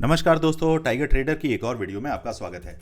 नमस्कार दोस्तों, tiger trader की एक और वीडियो में आपका स्वागत है।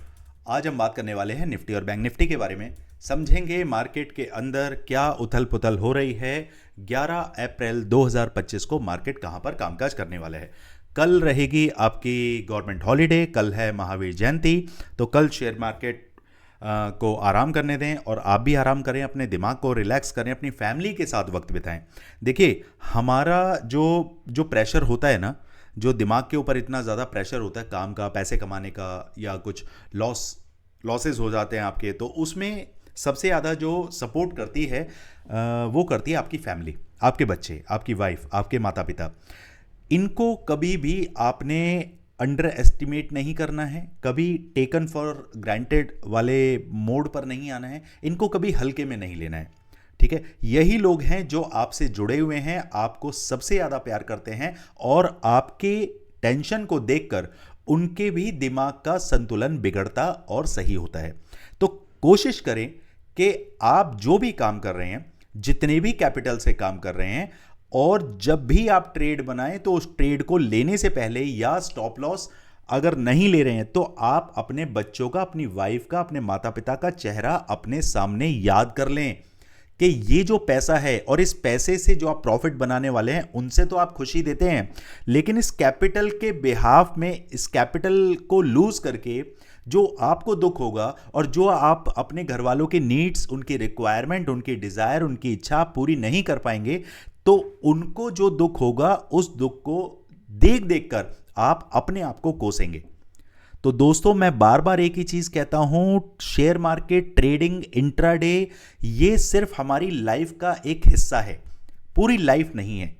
आज हम बात करने वाले हैं निफ्टी और बैंक निफ्टी के बारे में। समझेंगे मार्केट के अंदर क्या उथल पुथल हो रही है। 11 अप्रैल 2025 को मार्केट कहां पर कामकाज करने वाला है। कल रहेगी आपकी गवर्नमेंट हॉलीडे, कल है महावीर जयंती। तो कल शेयर मार्केट को आराम करने दें और आप भी आराम करें, अपने दिमाग को रिलैक्स करें, अपनी फैमिली के साथ वक्त बिताएं। देखिए, हमारा जो जो प्रेशर होता है ना, जो दिमाग के ऊपर इतना ज़्यादा प्रेशर होता है काम का, पैसे कमाने का, या कुछ लॉसेस हो जाते हैं आपके, तो उसमें सबसे ज़्यादा जो सपोर्ट करती है वो करती है आपकी फैमिली, आपके बच्चे, आपकी वाइफ, आपके माता पिता। इनको कभी भी आपने अंडर एस्टिमेट नहीं करना है, कभी टेकन फॉर ग्रांटेड वाले मोड पर नहीं आना है, इनको कभी हल्के में नहीं लेना है। ठीक है, यही लोग हैं जो आपसे जुड़े हुए हैं, आपको सबसे ज़्यादा प्यार करते हैं और आपके टेंशन को देखकर उनके भी दिमाग का संतुलन बिगड़ता और सही होता है। तो कोशिश करें कि आप जो भी काम कर रहे हैं, जितने भी कैपिटल से काम कर रहे हैं, और जब भी आप ट्रेड बनाएं तो उस ट्रेड को लेने से पहले या स्टॉप लॉस अगर नहीं ले रहे हैं तो आप अपने बच्चों का, अपनी वाइफ का, अपने माता पिता का चेहरा अपने सामने याद कर लें कि ये जो पैसा है और इस पैसे से जो आप प्रॉफिट बनाने वाले हैं उनसे तो आप खुशी देते हैं, लेकिन इस कैपिटल के बिहाफ में, इस कैपिटल को लूज करके जो आपको दुख होगा और जो आप अपने घर वालों के नीड्स, उनकी रिक्वायरमेंट, उनकी डिजायर, उनकी इच्छा पूरी नहीं कर पाएंगे, तो उनको जो दुख होगा उस दुख को देख देख कर आप अपने आप को कोसेंगे। तो दोस्तों, मैं बार बार एक ही चीज कहता हूं, शेयर मार्केट, ट्रेडिंग, इंट्राडे, ये सिर्फ हमारी लाइफ का एक हिस्सा है, पूरी लाइफ नहीं है।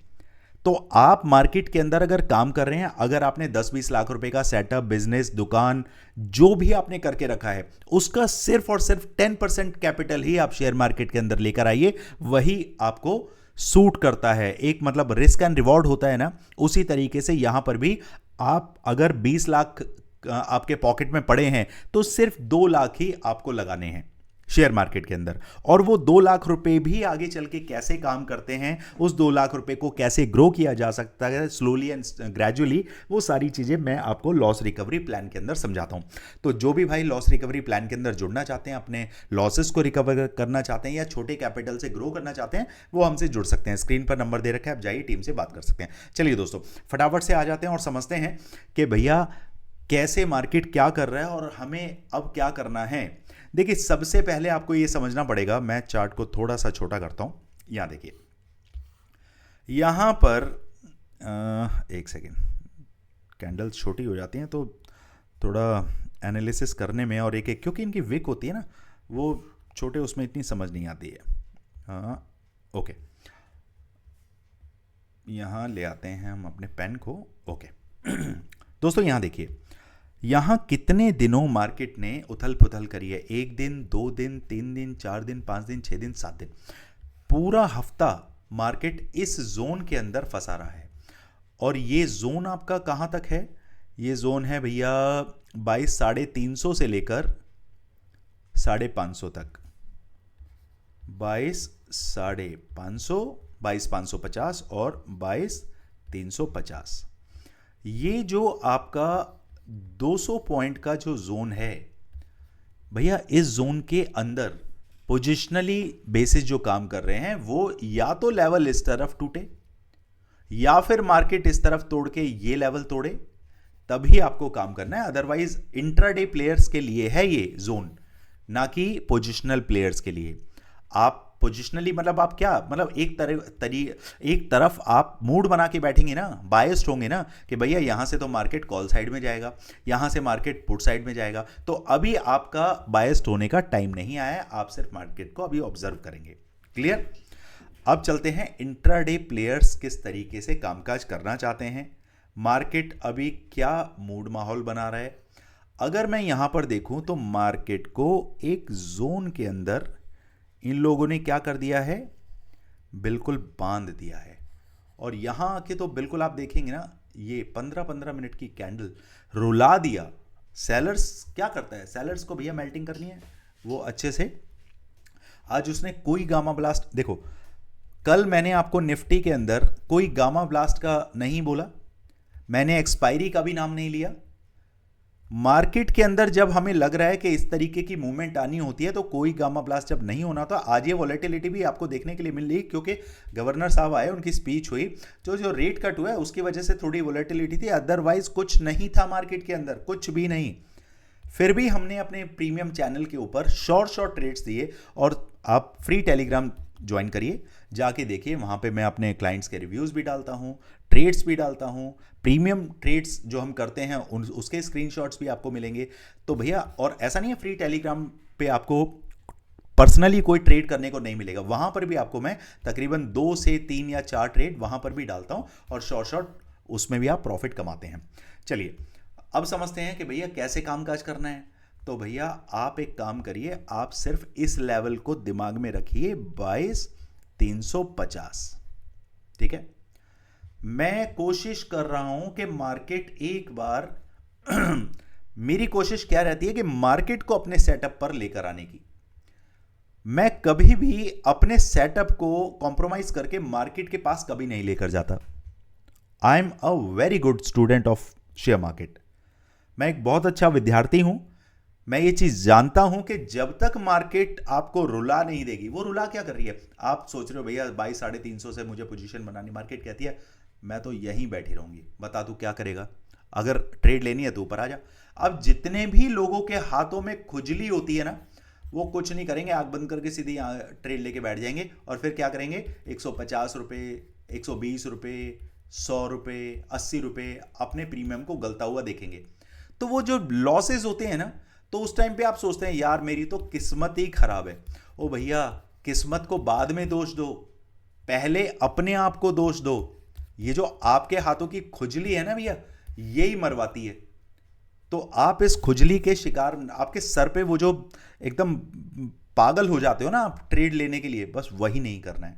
तो आप मार्केट के अंदर अगर काम कर रहे हैं, अगर आपने 10-20 लाख रुपए का सेटअप, बिजनेस, दुकान, जो भी आपने करके रखा है, उसका सिर्फ और सिर्फ 10% कैपिटल ही आप शेयर मार्केट के अंदर लेकर आइए, वही आपको सूट करता है। एक मतलब रिस्क एंड रिवॉर्ड होता है ना, उसी तरीके से यहां पर भी आप अगर 20 लाख आपके पॉकेट में पड़े हैं तो सिर्फ 2 लाख ही आपको लगाने हैं शेयर मार्केट के अंदर। और वो 2 लाख रुपए भी आगे चल के कैसे काम करते हैं, उस 2 लाख रुपए को कैसे ग्रो किया जा सकता है स्लोली एंड ग्रेजुअली, वो सारी चीजें मैं आपको लॉस रिकवरी प्लान के अंदर समझाता हूं। तो जो भी भाई लॉस रिकवरी प्लान के अंदर जुड़ना चाहते हैं, अपने लॉसेस को रिकवर करना चाहते हैं या छोटे कैपिटल से ग्रो करना चाहते हैं, वो हमसे जुड़ सकते हैं। स्क्रीन पर नंबर दे रखा है, आप जाइए, टीम से बात कर सकते हैं। चलिए दोस्तों, फटाफट से आ जाते हैं और समझते हैं कि भैया कैसे मार्केट क्या कर रहा है और हमें अब क्या करना है। देखिए, सबसे पहले आपको यह समझना पड़ेगा, मैं चार्ट को थोड़ा सा छोटा करता हूं। यहां देखिए, यहां पर एक सेकेंड, कैंडल्स छोटी हो जाती हैं तो थोड़ा एनालिसिस करने में, और एक एक क्योंकि इनकी विक होती है ना, वो छोटे, उसमें इतनी समझ नहीं आती है। हाँ, ओके, यहां ले आते हैं हम अपने पेन को। ओके दोस्तों, यहां देखिए, यहां कितने दिनों मार्केट ने उथल पुथल करी है। 1 दिन, 2 दिन, 3 दिन, 4 दिन, 5 दिन, 6 दिन, 7 दिन, पूरा हफ्ता मार्केट इस जोन के अंदर फंसा रहा है। और ये जोन आपका कहां तक है? ये जोन है भैया 22,350 से लेकर 550 तक। 22,550, 22,550 और 22,350। ये जो आपका 200 पॉइंट का जो जोन है भैया, इस जोन के अंदर पोजिशनली बेसिस जो काम कर रहे हैं वो या तो लेवल इस तरफ टूटे या फिर मार्केट इस तरफ तोड़ के ये लेवल तोड़े, तभी आपको काम करना है। अदरवाइज इंट्राडे प्लेयर्स के लिए है ये जोन, ना कि पोजिशनल प्लेयर्स के लिए। आप पोजिशनली मतलब आप क्या, मतलब एक तरफ आप मूड बना के बैठेंगे ना, बायस्ड होंगे ना कि भैया यहां से तो मार्केट कॉल साइड में जाएगा, यहां से मार्केट पुट साइड में जाएगा, तो अभी आपका बायस्ड होने का टाइम नहीं आया है, आप सिर्फ मार्केट को अभी ऑब्जर्व करेंगे। क्लियर? अब चलते हैं, इंट्राडे प्लेयर्स किस तरीके से कामकाज करना चाहते हैं, मार्केट अभी क्या मूड माहौल बना रहा है। अगर मैं यहां पर देखूं तो मार्केट को एक जोन के अंदर इन लोगों ने क्या कर दिया है, बिल्कुल बांध दिया है। और यहां आके तो बिल्कुल आप देखेंगे ना, ये 15-15 मिनट की कैंडल रुला दिया। सेलर्स क्या करता है, सेलर्स को भैया मेल्टिंग करनी है, वो अच्छे से आज उसने कोई गामा ब्लास्ट, देखो कल मैंने आपको निफ्टी के अंदर कोई गामा ब्लास्ट का नहीं बोला, मैंने एक्सपायरी का भी नाम नहीं लिया। मार्केट के अंदर जब हमें लग रहा है कि इस तरीके की मूवमेंट आनी होती है तो कोई गामा ब्लास्ट जब नहीं होना, तो आज ये वॉलेटिलिटी भी आपको देखने के लिए मिल रही, क्योंकि गवर्नर साहब आए, उनकी स्पीच हुई, जो रेट कट हुआ है उसकी वजह से थोड़ी वॉलेटिलिटी थी, अदरवाइज कुछ नहीं था मार्केट के अंदर, कुछ भी नहीं। फिर भी हमने अपने प्रीमियम चैनल के ऊपर शॉर्ट ट्रेड्स दिए, और आप फ्री टेलीग्राम ज्वाइन करिए, जाके देखिए, वहाँ पे मैं अपने क्लाइंट्स के रिव्यूज़ भी डालता हूँ, ट्रेड्स भी डालता हूँ, प्रीमियम ट्रेड्स जो हम करते हैं उसके स्क्रीनशॉट्स भी आपको मिलेंगे। तो भैया, और ऐसा नहीं है फ्री टेलीग्राम पे आपको पर्सनली कोई ट्रेड करने को नहीं मिलेगा, वहाँ पर भी आपको मैं तकरीबन 2 से 3 या 4 ट्रेड वहाँ पर भी डालता हूँ, और शॉर्ट उसमें भी आप प्रॉफिट कमाते हैं। चलिए अब समझते हैं कि भैया कैसे कामकाज करना है। तो भैया आप एक काम करिए, आप सिर्फ इस लेवल को दिमाग में रखिए, 22,350, ठीक है। मैं कोशिश कर रहा हूं कि मार्केट एक बार मेरी कोशिश क्या रहती है कि मार्केट को अपने सेटअप पर लेकर आने की। मैं कभी भी अपने सेटअप को कॉम्प्रोमाइज करके मार्केट के पास कभी नहीं लेकर जाता। I am a very good student of share market. मैं एक बहुत अच्छा विद्यार्थी हूं। मैं ये चीज जानता हूं कि जब तक मार्केट आपको रुला नहीं देगी, वो रुला क्या कर रही है, आप सोच रहे हो भैया 22,350 से मुझे पोजीशन बनानी, मार्केट कहती है मैं तो यहीं बैठी रहूंगी, बता तू क्या करेगा, अगर ट्रेड लेनी है तो ऊपर आ जा। अब जितने भी लोगों के हाथों में खुजली होती है ना, वो कुछ नहीं करेंगे, आंख बंद करके सीधे यहाँ ट्रेड लेके बैठ जाएंगे, और फिर क्या करेंगे, 150 रुपये, 120 रुपये, 100 रुपये, 80 रुपये अपने प्रीमियम को गलता हुआ देखेंगे। तो वो जो लॉसेज होते हैं ना, तो उस टाइम पे आप सोचते हैं यार मेरी तो किस्मत ही खराब है। ओ भैया, किस्मत को बाद में दोष दो, पहले अपने आप को दोष दो। ये जो आपके हाथों की खुजली है ना भैया, यही मरवाती है। तो आप इस खुजली के शिकार, आपके सर पे वो जो एकदम पागल हो जाते हो ना आप ट्रेड लेने के लिए, बस वही नहीं करना है।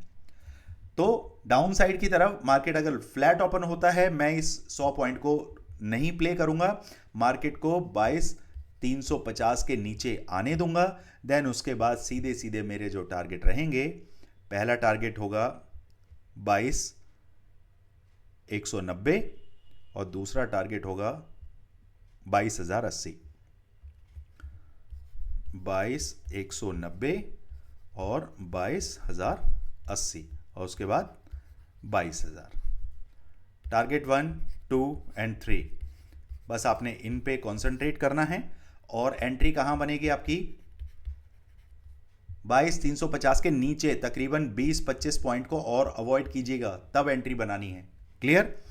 तो डाउन साइड की तरफ मार्केट अगर फ्लैट ओपन होता है, मैं इस 100 पॉइंट को नहीं प्ले करूंगा, मार्केट को 22,350 के नीचे आने दूंगा। देन उसके बाद सीधे सीधे मेरे जो टारगेट रहेंगे, पहला टारगेट होगा 22,190 और दूसरा टारगेट होगा 22,080। 22,190 और 22,080, और उसके बाद 22,000। टारगेट 1, 2 एंड 3, बस आपने इन पे कंसंट्रेट करना है। और एंट्री कहां बनेगी आपकी, 22,350 के नीचे तकरीबन 20-25 पॉइंट को और अवॉइड कीजिएगा, तब एंट्री बनानी है। क्लियर।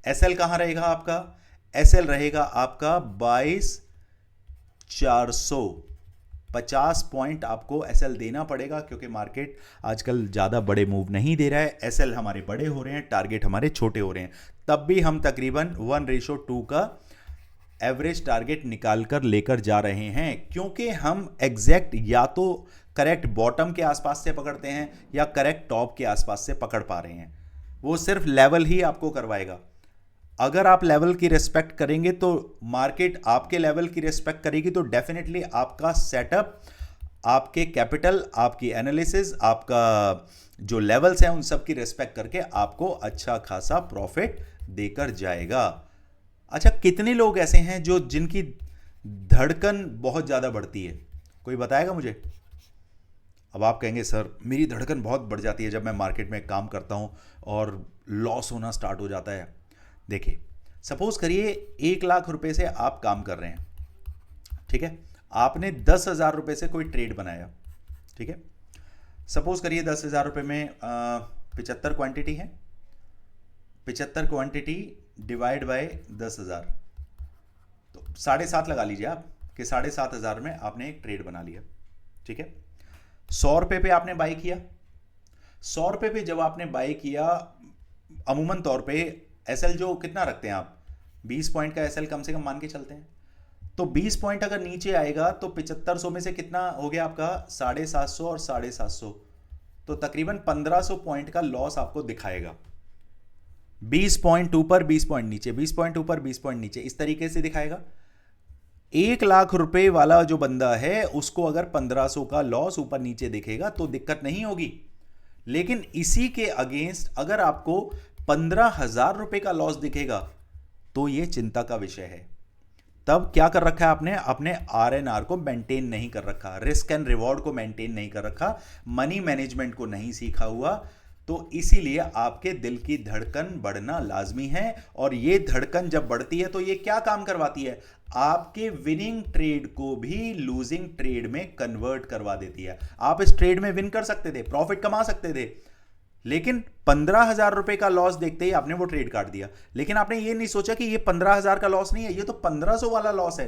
एसएल कहां रहेगा आपका, एसएल रहेगा आपका 22,400, 50 पॉइंट आपको एसएल देना पड़ेगा, क्योंकि मार्केट आजकल ज़्यादा बड़े मूव नहीं दे रहा है, एसएल हमारे बड़े हो रहे हैं, टारगेट हमारे छोटे हो रहे हैं। तब भी हम तकरीबन 1:2 का एवरेज टारगेट निकाल कर लेकर जा रहे हैं, क्योंकि हम एग्जैक्ट या तो करेक्ट बॉटम के आसपास से पकड़ते हैं या करेक्ट टॉप के आसपास से पकड़ पा रहे हैं। वो सिर्फ लेवल ही आपको करवाएगा। अगर आप लेवल की रिस्पेक्ट करेंगे तो मार्केट आपके लेवल की रिस्पेक्ट करेगी, तो डेफिनेटली आपका सेटअप, आपके कैपिटल, आपकी एनालिसिस, आपका जो लेवल्स हैं उन सब की रिस्पेक्ट करके आपको अच्छा खासा प्रॉफिट देकर जाएगा। अच्छा, कितने लोग ऐसे हैं जो जिनकी धड़कन बहुत ज़्यादा बढ़ती है, कोई बताएगा मुझे। अब आप कहेंगे सर मेरी धड़कन बहुत बढ़ जाती है जब मैं मार्केट में काम करता हूँ और लॉस होना स्टार्ट हो जाता है। देखिए, सपोज करिए 1,00,000 रुपए से आप काम कर रहे हैं, ठीक है, आपने 10,000 रुपए से कोई ट्रेड बनाया, ठीक है। सपोज करिए 10,000 रुपए में 75 क्वांटिटी है, 75 क्वांटिटी डिवाइड बाय 10,000, तो 7.5 लगा लीजिए आप कि 7,500 में आपने एक ट्रेड बना लिया, ठीक है। 100 रुपए पे आपने बाई किया। 100 रुपए पे जब आपने बाई किया, अमूमन तौर पे एसएल जो कितना रखते हैं आप, 20 पॉइंट का एसएल कम से कम मान के चलते हैं। तो 20 पॉइंट अगर नीचे आएगा तो 7500 में से कितना हो गया आपका, 750 और 750, तो तकरीबन 1500 पॉइंट का लॉस आपको दिखाएगा। 20 पॉइंट ऊपर 20 पॉइंट नीचे, 20 पॉइंट ऊपर 20 पॉइंट नीचे, इस तरीके से दिखाएगा। 1,00,000 रुपए वाला जो बंदा है उसको अगर 1500 का लॉस ऊपर नीचे दिखेगा तो दिक्कत नहीं होगी। लेकिन इसी के अगेंस्ट अगर आपको 15,000 रुपए का लॉस दिखेगा तो ये चिंता का विषय है। तब क्या कर रखा है आपने, अपने आरएनआर को मेंटेन नहीं कर रखा, रिस्क एंड रिवॉर्ड को मेंटेन नहीं कर रखा, मनी मैनेजमेंट को नहीं सीखा हुआ। तो इसीलिए आपके दिल की धड़कन बढ़ना लाजमी है, और ये धड़कन जब बढ़ती है तो ये क्या काम करवाती है, आपके विनिंग ट्रेड को भी लूजिंग ट्रेड में कन्वर्ट करवा देती है। आप इस ट्रेड में विन कर सकते थे, प्रॉफिट कमा सकते थे, लेकिन 15,000 रुपए का लॉस देखते ही आपने वो ट्रेड काट दिया। लेकिन आपने ये नहीं सोचा कि ये 15,000 का लॉस नहीं है, ये तो 1500 वाला लॉस है,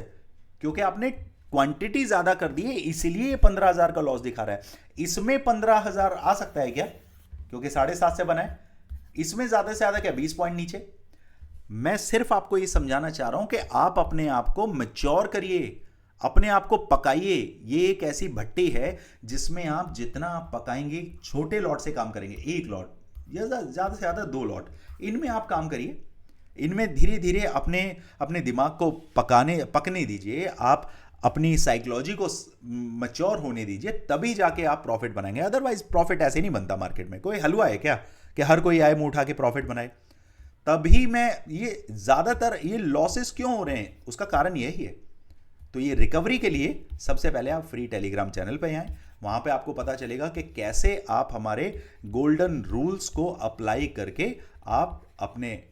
क्योंकि आपने क्वांटिटी ज्यादा कर दी है, इसीलिए ये 15,000 का लॉस दिखा रहा है। इसमें 15,000 आ सकता है क्या, क्योंकि 7.5 से बना है, इसमें ज्यादा से ज्यादा क्या 20 पॉइंट नीचे। मैं सिर्फ आपको ये समझाना चाह रहा हूं कि आप अपने आप को मैच्योर करिए, अपने आप को पकाइए। ये एक ऐसी भट्टी है जिसमें आप जितना आप पकाएंगे, छोटे लॉट से काम करेंगे, 1 लॉट या ज़्यादा से ज़्यादा 2 लॉट, इनमें आप काम करिए। इनमें धीरे धीरे अपने अपने दिमाग को पकने दीजिए, आप अपनी साइकोलॉजी को मैच्योर होने दीजिए, तभी जाके आप प्रॉफिट बनाएंगे। अदरवाइज प्रॉफिट ऐसे नहीं बनता मार्केट में। कोई हलवा है क्या कि हर कोई आए मुंह उठा के प्रॉफिट बनाए? तभी मैं ये ज़्यादातर ये लॉसेस क्यों हो रहे हैं, उसका कारण यही है। तो ये रिकवरी के लिए सबसे पहले आप फ्री टेलीग्राम चैनल पे आएं, वहां पे आपको पता चलेगा कि कैसे आप हमारे गोल्डन रूल्स को अप्लाई करके आप अपने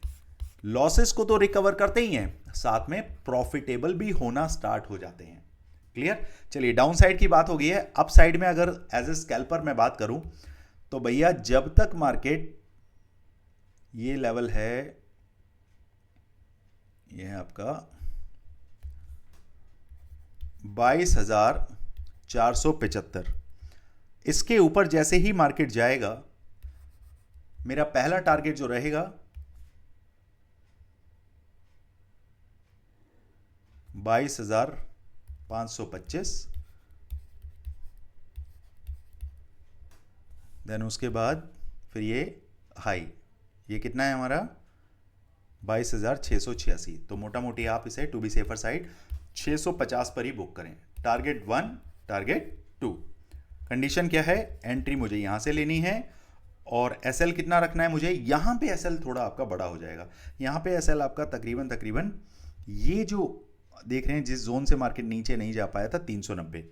लॉसेस को तो रिकवर करते ही हैं, साथ में प्रॉफिटेबल भी होना स्टार्ट हो जाते हैं। क्लियर? चलिए, डाउन साइड की बात हो गई है। अप साइड में अगर एज ए स्कैल्पर मैं बात करूं तो भैया, जब तक मार्केट ये लेवल है, ये है आपका 22,475, इसके ऊपर जैसे ही मार्केट जाएगा, मेरा पहला टारगेट जो रहेगा 22,525, देन उसके बाद फिर ये हाई, ये कितना है हमारा 22,686। तो मोटा मोटी आप इसे टू बी सेफर साइड 650 पर ही बुक करें। Target 1, target 2। कंडीशन क्या है, एंट्री मुझे यहां से लेनी है, और एसएल कितना रखना है मुझे, यहां पे एसएल थोड़ा आपका बड़ा हो जाएगा। यहां पे एसएल आपका तकरीबन ये जो देख रहे हैं, जिस जोन से मार्केट नीचे नहीं जा पाया था 390,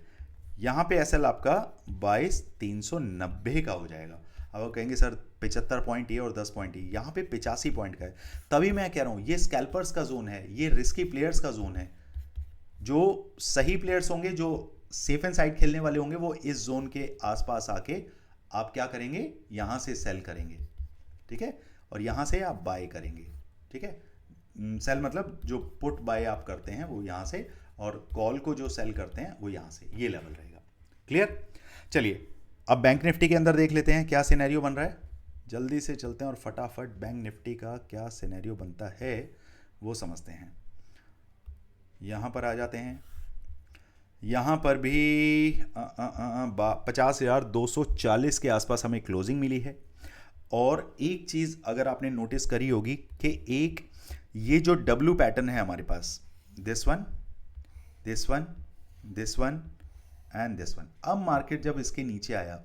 यहां पे एसएल आपका 22,390 का हो जाएगा। अब वो कहेंगे सर 75 पॉइंट ये और 10 पॉइंट ये, यहाँ पे 85 पॉइंट का है। तभी मैं कह रहा हूँ ये स्कैल्पर्स का जोन है, ये रिस्की प्लेयर्स का जोन है। जो सही प्लेयर्स होंगे, जो सेफ एंड साइड खेलने वाले होंगे, वो इस जोन के आसपास आके आप क्या करेंगे, यहाँ से सेल करेंगे, ठीक है, और यहाँ से आप बाय करेंगे, ठीक है। सेल मतलब जो पुट बाय आप करते हैं वो यहाँ से, और कॉल को जो सेल करते हैं वो यहाँ से। ये लेवल रहेगा। क्लियर? चलिए, अब बैंक निफ्टी के अंदर देख लेते हैं क्या सिनेरियो बन रहा है। जल्दी से चलते हैं और फटाफट बैंक निफ्टी का क्या सिनेरियो बनता है वो समझते हैं। यहाँ पर आ जाते हैं। यहाँ पर भी 50,240 के आसपास हमें क्लोजिंग मिली है। और एक चीज़ अगर आपने नोटिस करी होगी कि एक ये जो डब्ल्यू पैटर्न है हमारे पास, this one, this one, this one and this one, अब मार्केट जब इसके नीचे आया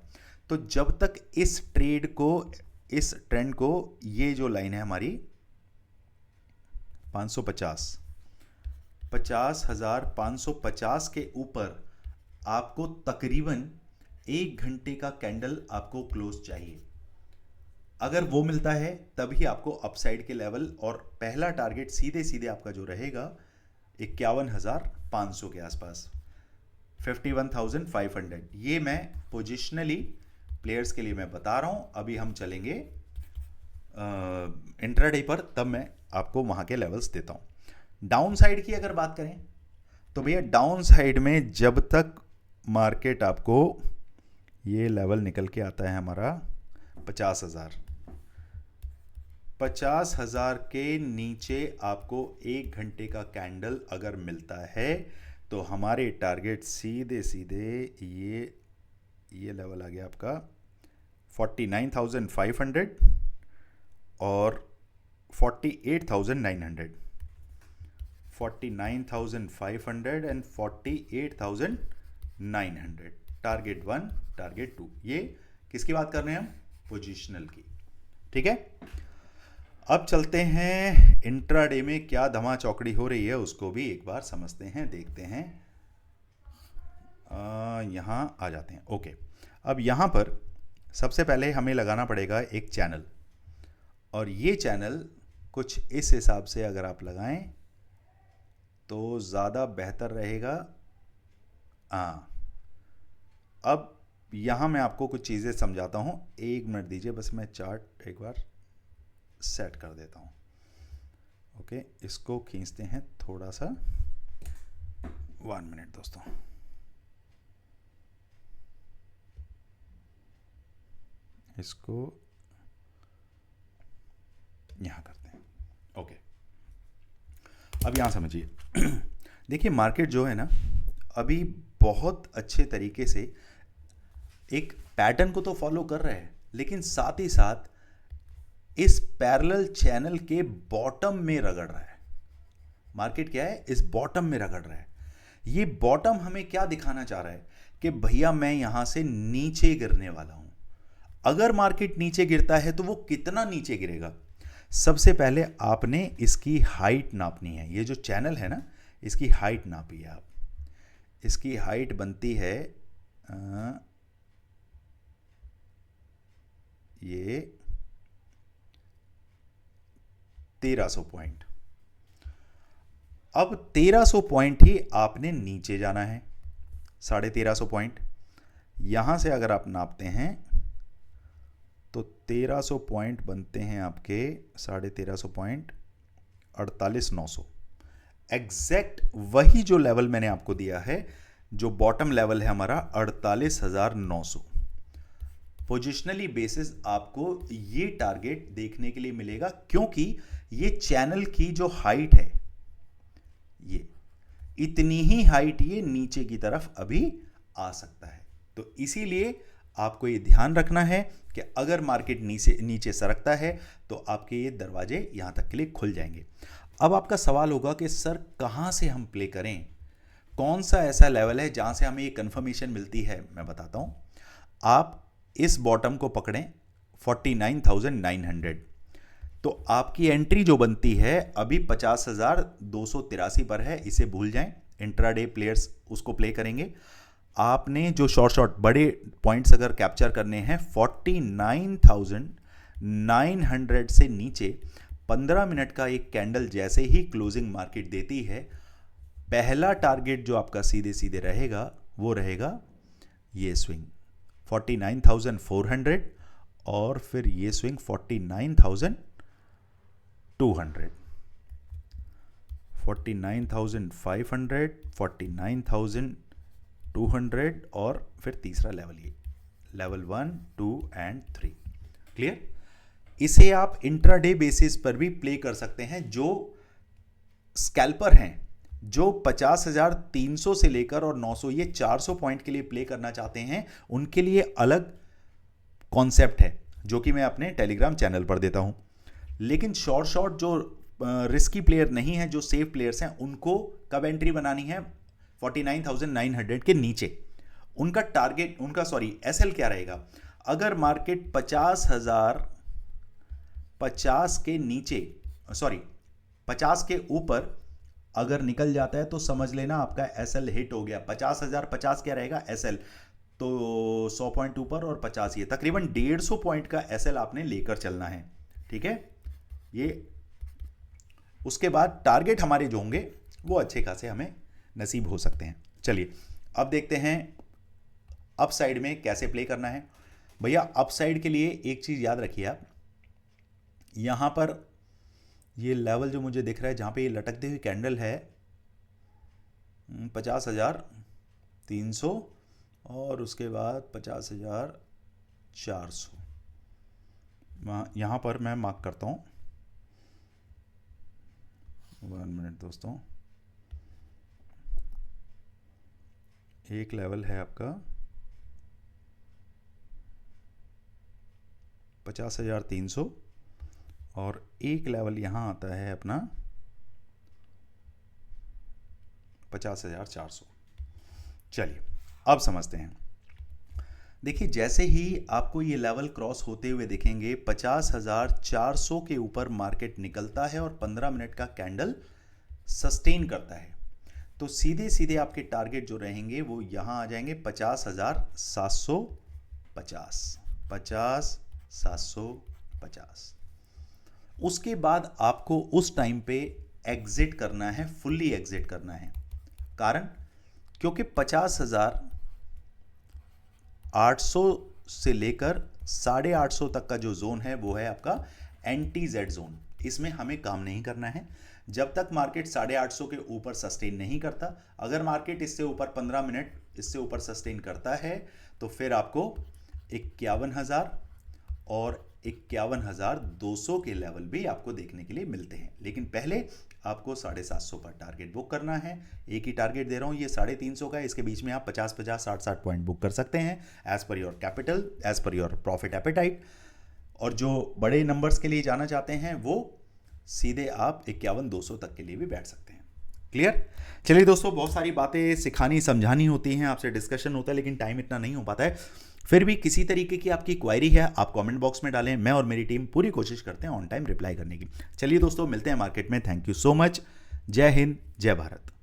तो जब तक इस ट्रेड को, इस ट्रेंड को, ये जो लाइन है हमारी 550, 50,550 के ऊपर आपको तकरीबन 1 घंटे का कैंडल आपको क्लोज चाहिए। अगर वो मिलता है तभी आपको अपसाइड के लेवल, और पहला टारगेट सीधे सीधे आपका जो रहेगा 51,500 के आसपास, 51,500। ये मैं पोजिशनली प्लेयर्स के लिए मैं बता रहा हूं। अभी हम चलेंगे इंट्राडे पर, तब मैं आपको वहां के लेवल्स देता हूं। डाउन साइड की अगर बात करें तो भैया, डाउन साइड में जब तक मार्केट आपको ये लेवल निकल के आता है हमारा 50,000 के नीचे आपको 1 घंटे का कैंडल अगर मिलता है तो हमारे टारगेट सीधे सीधे ये लेवल आ गया आपका 49,500 और 48,900, 49,500 एंड 48,900। Target 1, target 2। ये किसकी बात कर रहे हैं हम? पोजिशनल की, ठीक है। अब चलते हैं इंट्राडे में क्या धमा चौकड़ी हो रही है उसको भी एक बार समझते हैं, देखते हैं। यहाँ आ जाते हैं। ओके, अब यहाँ पर सबसे पहले हमें लगाना पड़ेगा एक चैनल, और ये चैनल कुछ इस हिसाब से अगर आप लगाएं तो ज़्यादा बेहतर रहेगा। हाँ, अब यहाँ मैं आपको कुछ चीज़ें समझाता हूँ, 1 मिनट दीजिए बस, मैं चार्ट एक बार सेट कर देता हूँ। ओके, इसको खींचते हैं थोड़ा सा, 1 मिनट दोस्तों। इसको यहाँ करते हैं। ओके, अब यहाँ समझिए। देखिए मार्केट जो है ना, अभी बहुत अच्छे तरीके से एक पैटर्न को तो फॉलो कर रहा है, लेकिन साथ ही साथ इस पैरेलल चैनल के बॉटम में रगड़ रहा है। मार्केट क्या है, इस बॉटम में रगड़ रहा है। ये बॉटम हमें क्या दिखाना चाह रहा है कि भैया मैं यहां से नीचे गिरने वाला हूं। अगर मार्केट नीचे गिरता है तो वो कितना नीचे गिरेगा। सबसे पहले आपने इसकी हाइट नापनी है। ये जो चैनल है ना, इसकी हाइट नापिए आप। इसकी हाइट बनती है ये 1300 पॉइंट। अब 1300 पॉइंट ही आपने नीचे जाना है, 1350 पॉइंट। यहां से अगर आप नापते हैं तो 1300 पॉइंट बनते हैं आपके 1350 पॉइंट 48,900। एग्जैक्ट वही जो लेवल मैंने आपको दिया है, जो बॉटम लेवल है हमारा 48,900। पोजिशनली बेसिस आपको ये टारगेट देखने के लिए मिलेगा, क्योंकि ये चैनल की जो हाइट है, ये इतनी ही हाइट ये नीचे की तरफ अभी आ सकता है। तो इसीलिए आपको ये ध्यान रखना है कि अगर मार्केट नीचे नीचे सरकता है तो आपके ये दरवाजे यहां तक के लिए खुल जाएंगे। अब आपका सवाल होगा कि सर कहां से हम प्ले करें, कौन सा ऐसा लेवल है जहां से हमें ये कंफर्मेशन मिलती है। मैं बताता हूं, आप इस बॉटम को पकड़ें 49,900, तो आपकी एंट्री जो बनती है अभी 50,283 पर है। इसे भूल जाएं, इंट्राडे प्लेयर्स उसको प्ले करेंगे। आपने जो शॉर्ट बड़े पॉइंट्स अगर कैप्चर करने हैं 49,900 से नीचे 15 मिनट का एक कैंडल जैसे ही क्लोजिंग मार्केट देती है, पहला टारगेट जो आपका सीधे सीधे रहेगा वो रहेगा ये स्विंग 49,400, और फिर ये स्विंग 49,200, 49,500, 49,200, और फिर तीसरा लेवल, ये लेवल 1, 2 एंड 3। क्लियर। इसे आप इंट्राडे बेसिस पर भी प्ले कर सकते हैं। जो स्कैल्पर हैं, जो 50,300 से लेकर और 900 ये 400 पॉइंट के लिए प्ले करना चाहते हैं, उनके लिए अलग कॉन्सेप्ट है जो कि मैं अपने टेलीग्राम चैनल पर देता हूं। लेकिन शॉर्ट जो रिस्की प्लेयर नहीं है, जो सेफ प्लेयर्स हैं, उनको कब एंट्री बनानी है 49,900 के नीचे। उनका टारगेट, उनका एसएल क्या रहेगा, अगर मार्केट 50 के नीचे 50 के ऊपर अगर निकल जाता है तो समझ लेना आपका एसएल हिट हो गया। 50,050 क्या रहेगा एसएल, तो 100 पॉइंट ऊपर और 50, ये तकरीबन 150 पॉइंट का एसएल आपने लेकर चलना है। ठीक है, ये उसके बाद टारगेट हमारे जो होंगे वो अच्छे खासे हमें नसीब हो सकते हैं। चलिए अब देखते हैं अप साइड में कैसे प्ले करना है। भैया अप साइड के लिए एक चीज़ याद रखिए आप, यहाँ पर ये लेवल जो मुझे दिख रहा है जहाँ पे ये लटकती हुई कैंडल है 50,300 और उसके बाद 50,400, यहाँ पर मैं मार्क करता हूँ। 1 मिनट दोस्तों, एक लेवल है आपका 50,300 और एक लेवल यहाँ आता है अपना 50,400। चलिए अब समझते हैं। देखिए जैसे ही आपको ये लेवल क्रॉस होते हुए दिखेंगे 50,400 के ऊपर मार्केट निकलता है और 15 मिनट का कैंडल सस्टेन करता है, तो सीधे सीधे आपके टारगेट जो रहेंगे वो यहाँ आ जाएंगे 50,750, 50,750। उसके बाद आपको उस टाइम पे एग्जिट करना है, फुल्ली एग्जिट करना है। कारण क्योंकि 50,800 से लेकर 850 तक का जो जोन है वो है आपका एंटी जेड जोन। इसमें हमें काम नहीं करना है जब तक मार्केट 850 के ऊपर सस्टेन नहीं करता। अगर मार्केट इससे ऊपर 15 मिनट इससे ऊपर सस्टेन करता है तो फिर आपको 51,000 और 51,200 के लेवल भी आपको देखने के लिए मिलते हैं। लेकिन पहले आपको 750 पर टारगेट बुक करना है। एक ही टारगेट दे रहा हूँ, ये 350 का है, इसके बीच में आप 50-50, 60-60 पॉइंट बुक कर सकते हैं as per your capital, as per your profit appetite. और जो बड़े नंबर्स के लिए जाना चाहते हैं वो सीधे आप 51,200 तक के लिए भी बैठ सकते हैं। क्लियर? चलिए दोस्तों, बहुत सारी बातें सिखानी समझानी होती हैं, आपसे डिस्कशन होता है, लेकिन टाइम इतना नहीं हो पाता है। फिर भी किसी तरीके की आपकी क्वायरी है आप कमेंट बॉक्स में डालें, मैं और मेरी टीम पूरी कोशिश करते हैं ऑन टाइम रिप्लाई करने की। चलिए दोस्तों, मिलते हैं मार्केट में। Thank you so much. जय हिंद, जय भारत।